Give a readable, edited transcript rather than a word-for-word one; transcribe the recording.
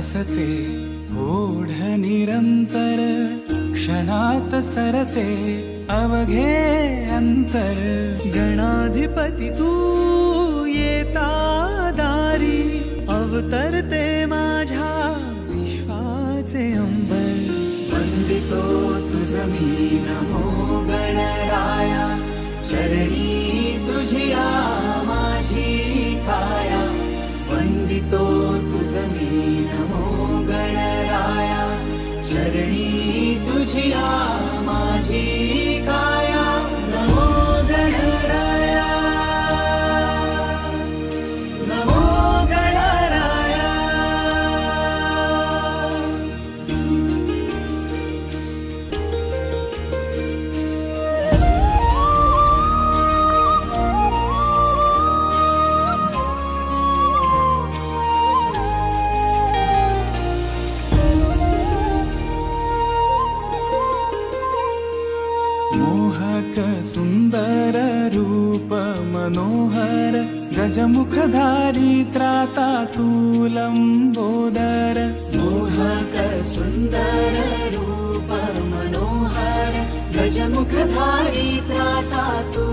बसते ओढ निरंतर, क्षणात सरते अवघे अंतर. गणाधिपती तू येता दारी, अवतरते माझ्या विश्वाचे अंबर. वंदितो तुझ मी नमो गणराया, चरणी तुझिया माझी काया. वंदितो तुझ मी नमो गणराया, चरणी तुझिया माझी काया. नमो गणराया, नमो गणराया. मोहक सुंदर रूप मनोहर, गजमुखधारी त्रातातूल लंबोदर. मोहक सुंदर रूप मनोहर, गजमुखधारी त्रातातूल